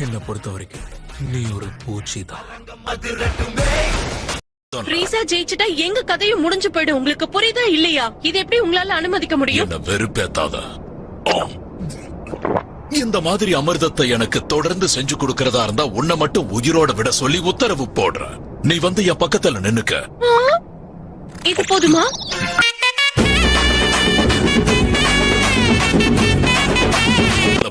என்ன பொறுத்த வரைக்கும் நீ ஒரு பூச்சி தான். ரீசா ஜெயிச்சுட்டா எங்க கதையும் முடிஞ்சு போயிடும். உங்களுக்கு புரியுதா இல்லையா? இது எப்படி உங்களால அனுமதிக்க முடியும்? என்ன வெறுப்பேத்தாத. இந்த மாதிரி அமிர்தத்தை எனக்கு தொடர்ந்து செஞ்சு கொடுக்கறதா இருந்தா உன்னை மட்டும் உயிரோட விட சொல்லி உத்தரவு போடுற. நீ வந்து என் பக்கத்துல நின்னுக்க. இது போதுமா?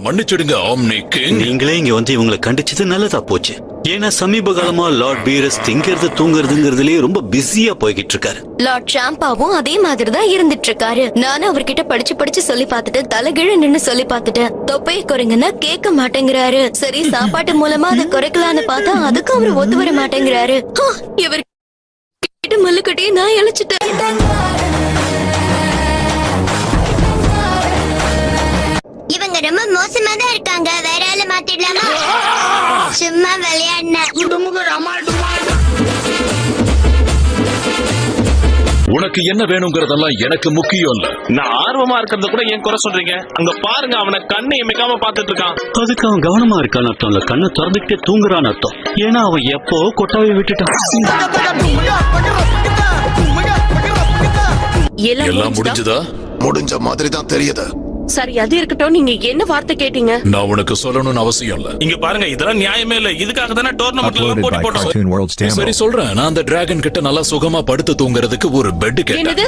மன்னிச்சிடுங்க ஆம்னி கிங். நீங்களே இங்க வந்து இவங்களை கண்டிச்சது நல்லதா போச்சு. ஏன்னா சமீப காலமா லார்ட் பீரஸ் திங்கிறது தூங்குறதுங்கிறதுலயே ரொம்ப பிஸியா போய்கிட்டு இருக்காரு. லார்ட் சாம்பாவும் அதே மாதிரி தான் இருந்துட்டு இருக்காரு. நானும் அவர்கிட்ட படிச்சு சொல்லி பார்த்துட்டு தலைகீழ நின்னு சொல்லி பார்த்துட்டேன். தொப்பையை குறைங்கன்னா கேட்க மாட்டேங்கிறாரு. சரி சாப்பாட்டு மூலமா அதை குறைக்கலான்னு பார்த்தா அதுக்கு அவரு ஒத்து வர மாட்டேங்கிறாரு. இவர் கிட்ட மல்லுக்கட்டியே நான் இழைச்சிட்டேன். இவங்க ரொம்ப மோசமா தான் இருக்காங்க. வேற ஆள மாத்திடலாமா? சும்மா விளையாடுன. உனக்கு என்ன வேணுங்கிறதெல்லாம் எனக்கு முக்கியம் இல்ல. நான் ஆர்வமா இருக்கிறத கூட ஏன் குறை சொல்றீங்க? அங்க பாருங்க, அவனை கண்ணை இமைக்காம பாத்துட்டு இருக்கான். அதுக்கு அவன் கவனமா இருக்கான்னு அர்த்தம் இல்ல, கண்ணை திறந்துக்கிட்டே தூங்குறான்னு அர்த்தம். ஏன்னா அவன் எப்போ கொட்டாவை விட்டுட்டான். எல்லாம் முடிஞ்சதா? முடிஞ்ச மாதிரி தான் தெரியுது. சரி அது இருக்கட்டும். நீங்க என்ன வார்த்தை கேட்டீங்க? நான் உனக்கு சொல்லணும்னு அவசியம் இல்ல. இங்க பாருங்க, இதெல்லாம் நியாயமே இல்ல. இதுக்காக தானே டோர்னமெண்ட்ல போட்டி போட்டோம். சரி சொல்றேன், நான் அந்த டிராகன் கிட்ட நல்லா சுகமா படுத்து தூங்குறதுக்கு ஒரு பெட் கேட்டேன்.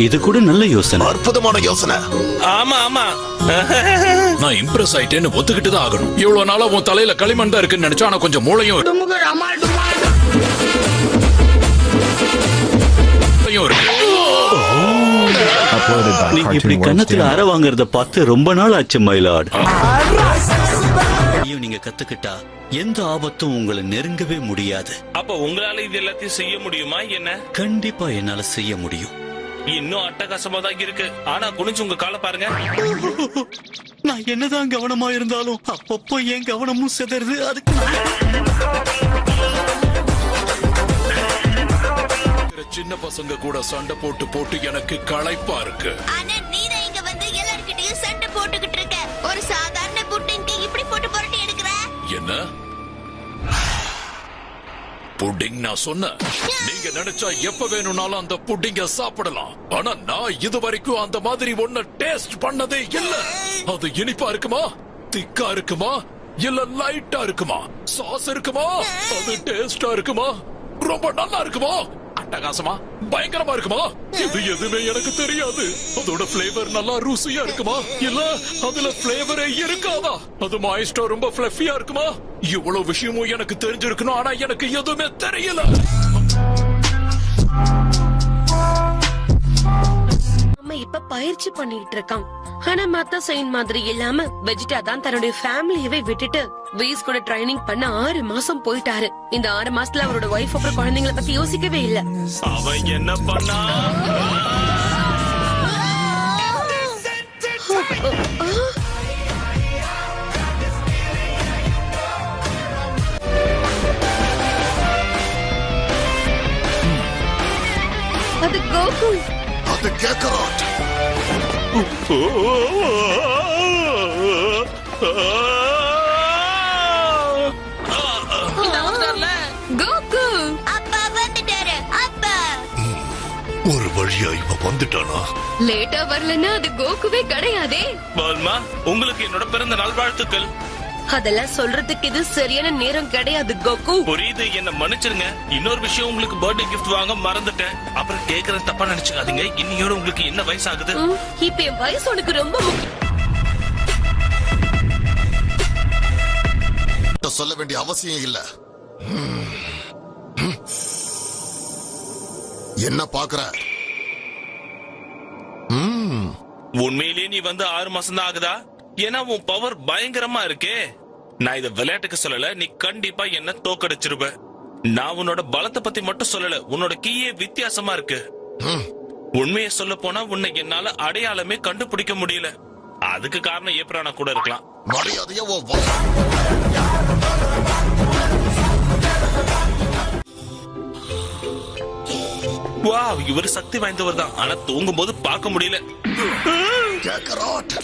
இது கூட நல்ல யோசனை, அற்புதமான யோசனை. ஆமா ஆமா, நான் இம்ப்ரெஸ் ஆயிட்டேன்னு ஒத்துக்கிட்டு தான் ஆகணும். இவ்வளவு நாளா உன் தலையில களிமண் தான் இருக்குன்னு நினைச்சா, ஆனா கொஞ்சம் மூளையும் நீங்க இப்படி கன்னத்துல அற வாங்குறத பார்த்து ரொம்ப நாள் ஆச்சு மயிலாட். நீங்க கத்துக்கிட்டா எந்த ஆபத்தும் உங்களை நெருங்கவே முடியாது. அப்ப உங்களால இது எல்லாத்தையும் செய்ய முடியுமா என்ன? கண்டிப்பா என்னால செய்ய முடியும். இன்னும் அட்டகாசமா தான் இருக்கு. ஆனா குனிஞ்சு உங்க காலை பாருங்க. நான் என்னதான் கவனமா இருந்தாலும் அப்பப்போ என் கவனமும் சிதறுது. அதுக்கு சின்ன பசங்க கூட சண்டை போட்டு போட்டு எனக்கு களைப்பா இருக்கு. ஆனா நீ தான் இங்க வந்து எல்லார்கிட்டயும் சண்டை போட்டுக்கிட்டு இருக்க. ஒரு சாதாரண புட்டிங்க்கு இப்படி போட்டு புரட்டி எடுக்கற. என்ன புட்டிங்? நான் சொன்னேன், நீங்க நினைச்சா எப்ப வேணும்னாலும் அந்த புட்டிங்க சாப்பிடலாம். ஆனா நான் இது வரைக்கும் அந்த மாதிரி ஒன்ன டேஸ்ட் பண்ணதே இல்ல. அது இனிப்பா இருக்குமா, திக்கா இருக்குமா, இல்ல லைட்டா இருக்குமா, சாஸ் இருக்குமா, அது டேஸ்டா இருக்குமா, ரொம்ப நல்லா இருக்குமா, அட்டகாசமா, பயங்கரமா இருக்குமா, இது எதுவுமே எனக்கு தெரியாது. அதோட ஃபிளேவர் நல்லா ருசியா இருக்குமா, இல்ல அதுல ஃபிளேவரே இருக்காதா, அது மாய்ஸ்டா ரொம்ப ஃப்ளஃபியா இருக்குமா, இவ்வளவு விஷயமும் எனக்கு தெரிஞ்சிருக்கணும். ஆனா எனக்கு எதுவுமே தெரியல. நம்ம இப்ப பயிற்சி பண்ணிட்டு இருக்கான். ஆனா மத்த சைன் மாதிரி இல்லாம வெஜிடா தான் தன்னுடைய ஃபேமிலியவே விட்டுட்டு வீஸ் கூட ட்ரைனிங் பண்ண 6 மாசம் போயிட்டாரு. இந்த 6 மாசத்துல அவரோட ஒய்ஃப் அப்புறம் குழந்தைங்களை பத்தி யோசிக்கவே இல்ல. அவன் என்ன பண்ணா? அது கோகு. அது கேக்கராட். கோகு அப்பா வந்துட்டாரு. அப்பா ஒரு வழியா இவன் வந்துட்டானா? லேட்டா வரலன்னா அது கோகுவே கிடையாதே. பால்மா, உங்களுக்கு என்னோட பிறந்த நாள் வாழ்த்துக்கள். அதெல்லாம் சொல்றதுக்கு இது சரியான நேரம் கிடையாது கோகு. புரியுது, என்ன மன்னிச்சிருங்க. இன்னொரு விஷயம், உங்களுக்கு பர்த்டே கிஃப்ட் வாங்க மறந்துட்டேன். அப்புறம் கேக்குறது தப்பா நினைச்சுக்காதீங்க. இன்னையோட உங்களுக்கு என்ன வயசு ஆகுது? இப்ப என் வயசு உனக்கு ரொம்ப முக்கியம். சொல்ல வேண்டிய அவசியம் இல்ல. என்ன பாக்குற? உண்மையிலேயே நீ வந்து 6 மாசம் தான் ஆகுதா? ஏன்னா உன் பவர் பயங்கரமா இருக்கே. நான் இத விளையாட்டுக்கு சொல்லல, நீ கண்டிப்பா என்ன தோக்கடிச்சிருவ. நான் உன்னோட பலத்தை பத்தி மட்டும் சொல்லல, உன்னோட கீயே வித்தியாசமா இருக்கு. உண்மையை சொல்ல போனா உன்னை என்னால அடையாளமே கண்டுபிடிக்க முடியல. அதுக்கு காரணம் ஏப்ரானா கூட இருக்கலாம். வாவ், இவர் சக்தி வாய்ந்தவர் தான். ஆனா தூங்கும் போது பார்க்க முடியல. கேக்கராட்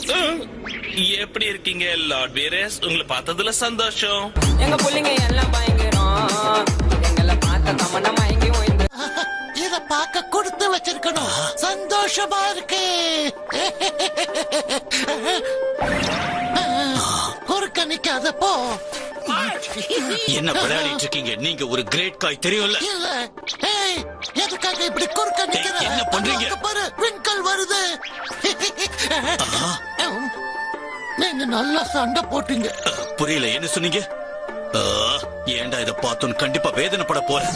எப்படி இருக்கீங்க லார்ட் வீரஸ்? உங்களை பார்த்ததுல சந்தோஷம். எங்க புள்ளைங்க எல்லாம் பயங்கரம் எங்களை பார்த்த தமன்னா மயங்கி ஓய்ந்து இத பார்க்க கொடுத்து வச்சிருக்கணும். சந்தோஷமா இருக்கு. ஒரு கணிக்காத போ. என்ன விளையாடிட்டு இருக்கீங்க? நீங்க ஒரு கிரேட் காய் தெரியும்ல? இல்ல. ஏய், எதுக்காக இப்படி குறுக்க நிக்கிற? ஏய், என்ன பண்றீங்க? அங்க பாரு, விண்கல் வருது. நீங்க நல்லா சண்டை போட்டீங்க. புரியல, என்ன சொன்னீங்க? ஏன்டா இத பார்த்தோன்னு கண்டிப்பா வேதனைப்பட போறேன்.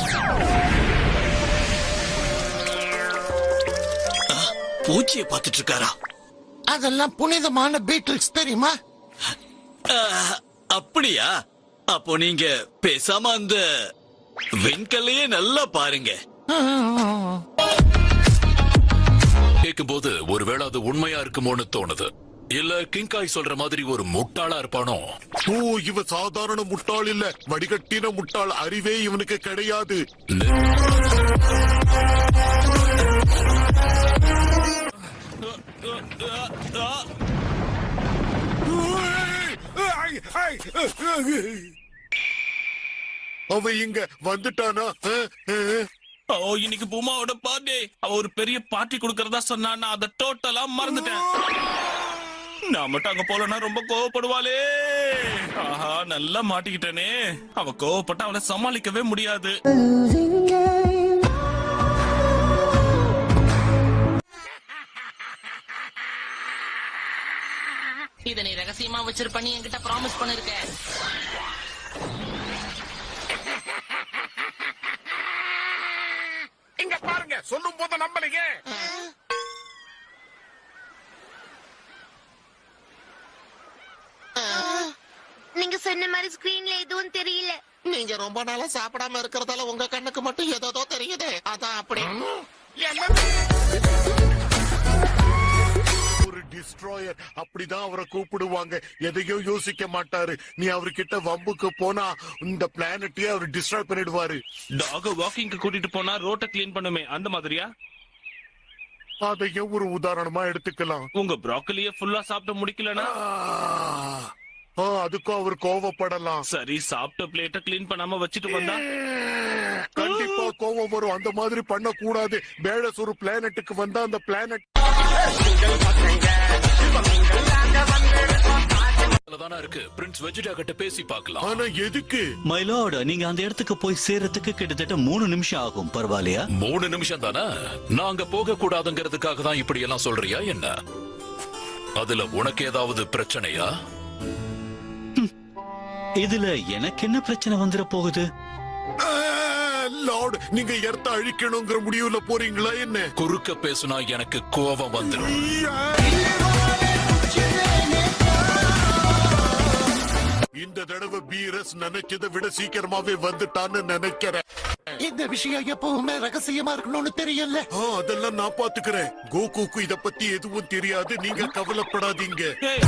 பூச்சியை பார்த்துட்டு இருக்காரா? அதெல்லாம் புனிதமான பீட்டில்ஸ் தெரியுமா? அப்படியா? அப்போ நீங்க பேசாம அந்த விண்கல்லையே நல்லா பாருங்க. கேட்கும்போது ஒருவேளை அது உண்மையா இருக்குமோன்னு தோணுது. இல்ல கிங்காய் சொல்ற மாதிரி ஒரு முட்டாளா இருப்பானோ? ஓ, இவ சாதாரண முட்டாள் இல்ல, வடிகட்டின முட்டாள். அறிவே இவனுக்கு கிடையாது. அவ இங்க வந்துட்டானா? ஓ, இன்னைக்கு பூமாவோட பார்ட்டி. அவ ஒரு பெரிய பார்ட்டி கொடுக்கறதா சொன்னா, நான் அதை டோட்டலா மறந்துட்டேன். நான் மட்டும் அங்க போலனா ரொம்ப கோவப்படுவாளே. ஆஹா, நல்லா மாட்டிக்கிட்டேனே. அவ கோவப்பட்டா அவளை சமாளிக்கவே முடியாது. இத நீ ரகசியமா வச்சிருப்ப, என்கிட்ட ப்ராமிஸ் பண்ணிருக்க. இங்க பாருங்க, சொல்லும் போது நம்பலீங்க. நீங்க சொன்ன மாதிரி ஸ்கிரீன்ல எதுவும் தெரியல. நீங்க ரொம்ப நாளா சாப்பிடாம இருக்கிறதால உங்க கண்ணுக்கு மட்டும் ஏதோ தெரியுது. அதான் அப்படி. ஒரு டிஸ்ட்ராயர், அப்படிதான் அவரை கூப்பிடுவாங்க. எதையும் யோசிக்க மாட்டாரு. நீ அவர்கிட்ட வம்புக்கு போனா இந்த பிளானட்டையே அவர் டிஸ்ட்ராய் பண்ணிடுவாரு. டாக வாக்கிங்க்கு கூட்டிட்டு போனா ரோட்ட கிளீன் பண்ணுமே, அந்த மாதிரியா? அதையும் ஒரு உதாரணமா எடுத்துக்கலாம். உங்க ப்ராக்கலிய ஃபுல்லா சாப்பிட்டு முடிக்கலனா அதுக்கும் அவர் கோவப்படலாம். சரி, சாப்பிட்ட பிளேட்ட கிளீன் பண்ணாம வச்சுட்டு வந்தா கண்டிப்பா கோவம் வரும். அந்த மாதிரி பண்ண கூடாது. பேலஸ் ஒரு பிளானட்டுக்கு வந்தா அந்த பிளானட் தானே இருக்கு. பிரின்ஸ் வெஜிடா கிட்ட பேசி பார்க்கலாம். ஆனா எதுக்கு? மயிலோட நீங்க அந்த இடத்துக்கு போய் சேர்றதுக்கு கிட்டத்தட்ட 3 நிமிஷம் ஆகும். பரவாயில்லையா? 3 நிமிஷம் தானே? நான் அங்க போக கூடாதுங்கிறதுக்காக தான் இப்படி எல்லாம் சொல்றியா என்ன? அதுல உனக்கு ஏதாவது பிரச்சனையா? இதுல எனக்கு என்ன பிரச்சனை வந்துட போகுது? லார்ட், நீங்க எர்த்த அழிக்கணுங்கிற முடிவுல போறீங்களா என்ன? குறுக்க பேசுனா எனக்கு கோபம் வந்துடும். இந்த தடவை பீரஸ் நினைச்சதை விட சீக்கிரமாவே வந்துட்டான்னு நினைக்கிறேன். இந்த விஷயம் எப்பவுமே ரகசியமா இருக்கணும்னு தெரியல. அதெல்லாம் நான் பாத்துக்கிறேன். கோகுக்கு இத பத்தி எதுவும் தெரியாது. நீங்க கவலைப்படாதீங்க. ஏய்,